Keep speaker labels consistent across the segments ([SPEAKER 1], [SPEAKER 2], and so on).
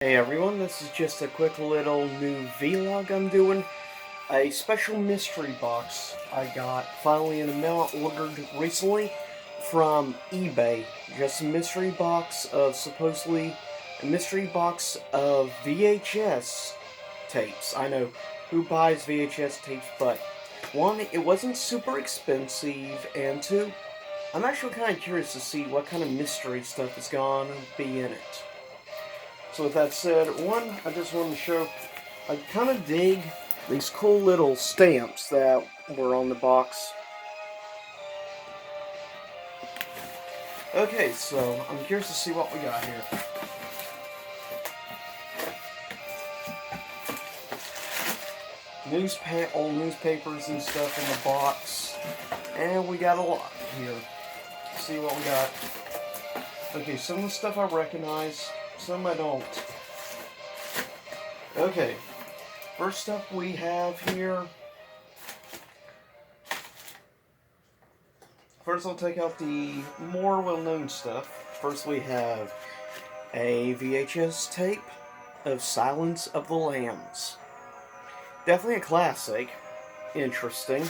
[SPEAKER 1] Hey everyone, this is just a quick little new vlog I'm doing. A special mystery box I got finally in the mail, ordered recently from eBay. Just a mystery box of supposedly a mystery box of VHS tapes. I know who buys VHS tapes, but one, it wasn't super expensive, and two, I'm actually kind of curious to see what kind of mystery stuff is gonna be in it. So with that said, one, I just want to show, I kind of dig these cool little stamps that were on the box. Okay, so I'm curious to see what we got here. Old newspapers and stuff in the box. And we got a lot here. Let's see what we got. Okay, some of the stuff I recognize, some I don't. Okay, first up we have here. First I'll take out the more well-known stuff. First we have a VHS tape of Silence of the Lambs. Definitely a classic. Interesting.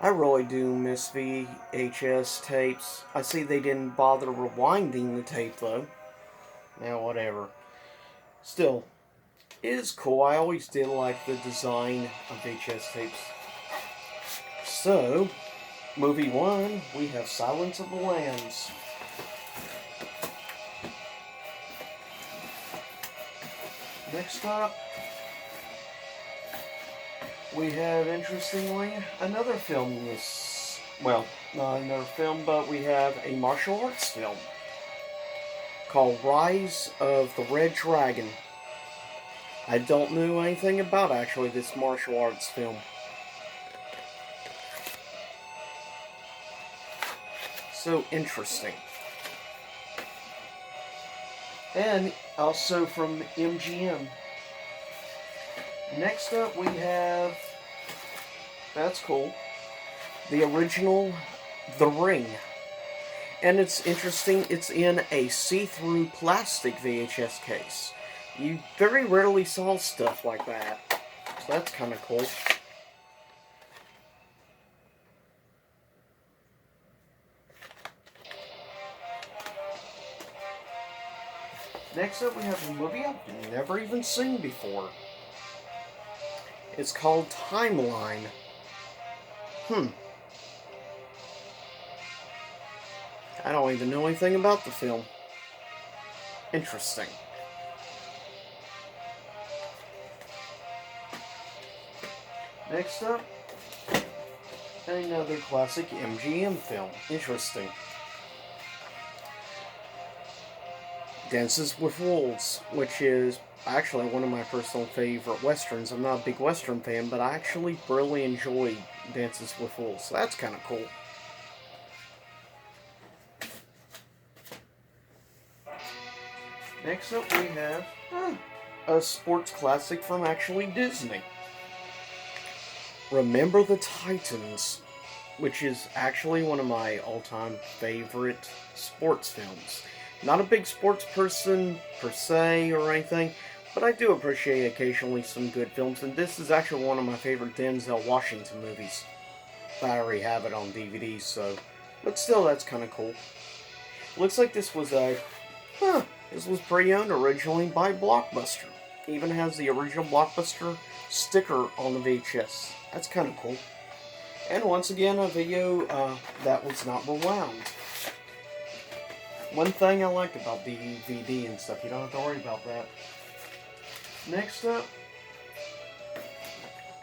[SPEAKER 1] I really do miss VHS tapes. I see they didn't bother rewinding the tape though. Now whatever. Still, it is cool. I always did like the design of VHS tapes. So, movie one, we have Silence of the Lambs. Next up, we have, interestingly, another film well, not another film, but we have a martial arts film called Rise of the Red Dragon. I don't know anything about, actually, this martial arts film. So interesting. And also from MGM. Next up we have, that's cool, the original The Ring. And it's interesting, it's in a see-through plastic VHS case. You very rarely saw stuff like that. So that's kind of cool. Next up we have a movie I've never even seen before. It's called Timeline. I don't even know anything about the film. Interesting. Next up, another classic MGM film. Interesting. Dances with Wolves, which is actually one of my personal favorite westerns. I'm not a big western fan, but I actually really enjoy Dances with Wolves, so that's kind of cool. Next up we have a sports classic from actually Disney. Remember the Titans, which is actually one of my all-time favorite sports films. Not a big sports person per se or anything, but I do appreciate occasionally some good films, and this is actually one of my favorite Denzel Washington movies. I already have it on DVD, so, but still, that's kind of cool. Looks like this was this was pre-owned originally by Blockbuster. Even has the original Blockbuster sticker on the VHS. That's kind of cool. And once again, a video that was not rewound. One thing I like about DVD and stuff, you don't have to worry about that. Next up,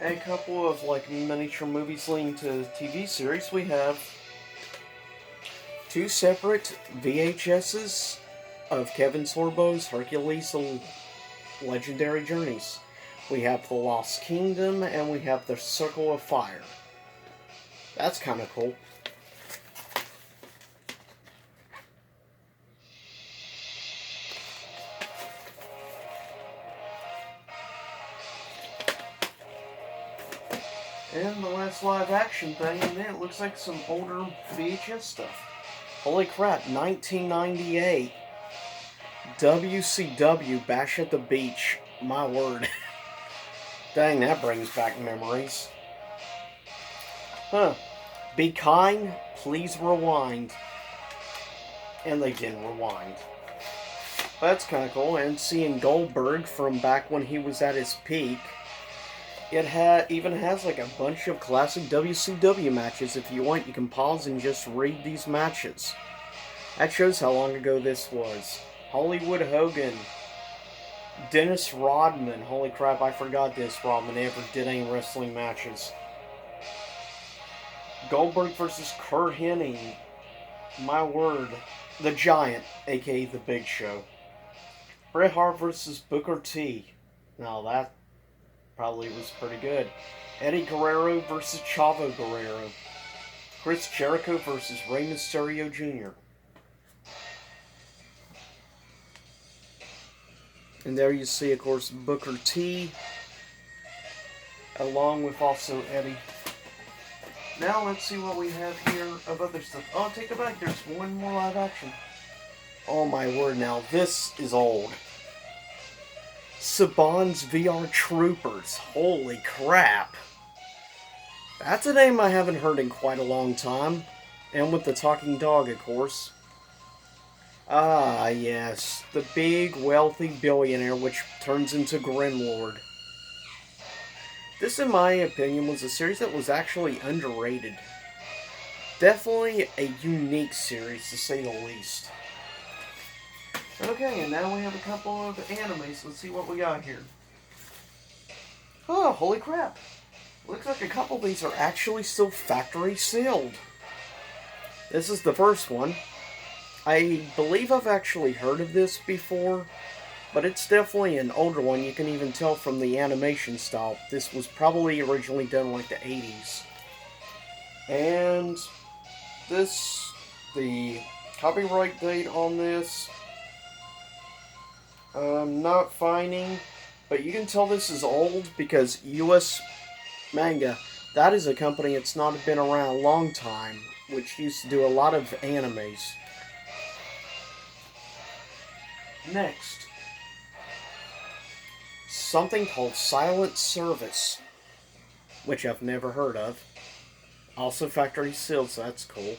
[SPEAKER 1] a couple of miniature movies linked to TV series. We have two separate VHSs of Kevin Sorbo's Hercules and Legendary Journeys. We have The Lost Kingdom and we have The Circle of Fire. That's kind of cool. And the last live action thing, and it looks like some older VHS stuff. Holy crap, 1998. WCW Bash at the Beach. My word. Dang, that brings back memories. Huh. Be kind, please rewind. And they didn't rewind. That's kind of cool. And seeing Goldberg from back when he was at his peak. It even has like a bunch of classic WCW matches. If you want, you can pause and just read these matches. That shows how long ago this was. Hollywood Hogan. Dennis Rodman. Holy crap, I forgot this Rodman ever did any wrestling matches. Goldberg versus Kurt Hennig. My word. The Giant, aka The Big Show. Bret Hart versus Booker T. Now that probably was pretty good. Eddie Guerrero versus Chavo Guerrero. Chris Jericho versus Rey Mysterio Jr. And there you see, of course, Booker T. Along with also Eddie. Now let's see what we have here of other stuff. Oh, take it back. There's one more live action. Oh my word, now this is old. Saban's VR Troopers. Holy crap. That's a name I haven't heard in quite a long time. And with the talking dog, of course. Ah, yes. The big, wealthy billionaire which turns into Grimlord. This, in my opinion, was a series that was actually underrated. Definitely a unique series, to say the least. Okay, and now we have a couple of animes. Let's see what we got here. Oh, holy crap. Looks like a couple of these are actually still factory sealed. This is the first one. I believe I've actually heard of this before, but it's definitely an older one. You can even tell from the animation style. This was probably originally done in like the 80s. And this, the copyright date on this, I'm not finding, but you can tell this is old because US Manga, that is a company that's not been around a long time, which used to do a lot of animes. Next, something called Silent Service, which I've never heard of. Also factory sealed, so that's cool.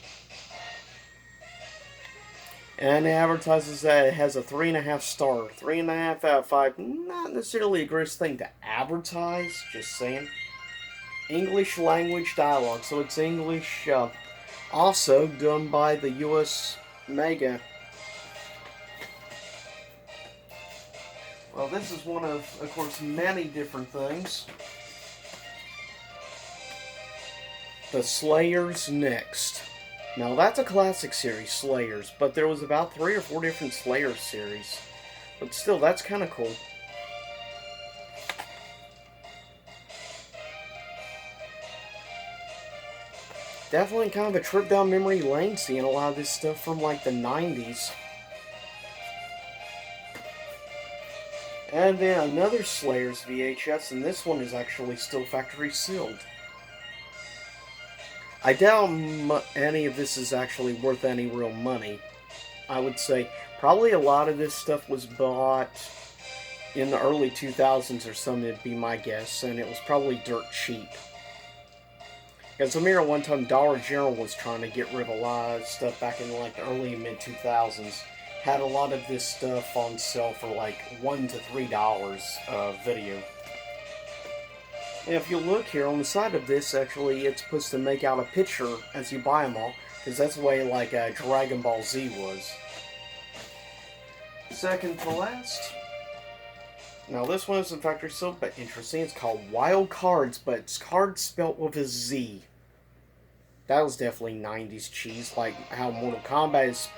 [SPEAKER 1] And it advertises that it has a 3.5 star. 3.5 out of 5. Not necessarily a great thing to advertise, just saying. English language dialogue, so it's English. Also done by the US Mega. Well, this is one of course, many different things. The Slayers Next. Now, that's a classic series, Slayers, but there was about 3 or 4 different Slayers series. But still, that's kind of cool. Definitely kind of a trip down memory lane seeing a lot of this stuff from like the 90s. And then another Slayers VHS, and this one is actually still factory sealed. I doubt any of this is actually worth any real money. I would say probably a lot of this stuff was bought in the early 2000s or something, would be my guess, and it was probably dirt cheap. Because I remember one time Dollar General was trying to get rid of a lot of stuff back in like the early and mid 2000s. Had a lot of this stuff on sale for like $1 to $3 video. And if you look here on the side of this, actually, it's supposed to make out a picture as you buy them all, because that's the way like Dragon Ball Z was. Second to last. Now this one is in factory sealed, but interesting. It's called Wild Cards, but it's cards spelt with a Z. That was definitely 90s cheese, like how Mortal Kombat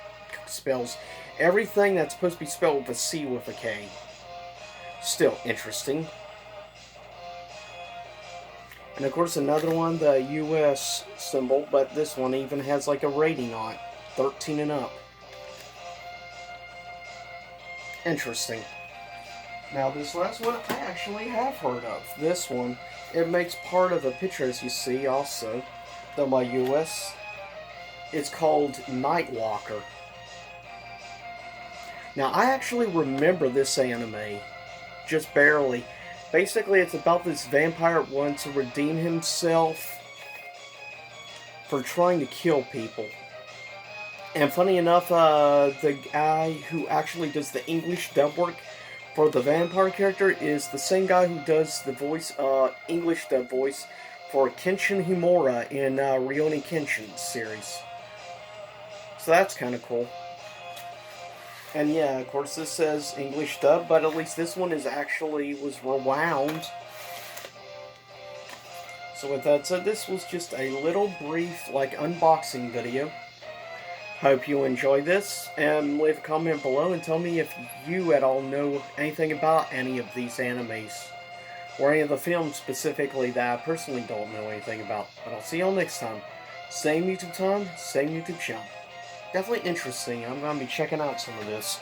[SPEAKER 1] spells everything that's supposed to be spelled with a C with a K. Still interesting. And of course another one, the US symbol, but this one even has like a rating on it. 13 and up. Interesting. Now this last one I actually have heard of. This one, it makes part of a picture as you see also, done by US. It's called Nightwalker. Now, I actually remember this anime, just barely. Basically, it's about this vampire wanting to redeem himself for trying to kill people. And funny enough, the guy who actually does the English dub work for the vampire character is the same guy who does the voice, English dub voice for Kenshin Himura in Rurouni Kenshin series. So that's kind of cool. And yeah, of course this says English dub, but at least this one was rewound. So with that said, this was just a little brief, unboxing video. Hope you enjoyed this, and leave a comment below and tell me if you at all know anything about any of these animes, or any of the films specifically that I personally don't know anything about. But I'll see y'all next time. Same YouTube time, same YouTube channel. Definitely interesting. I'm going to be checking out some of this.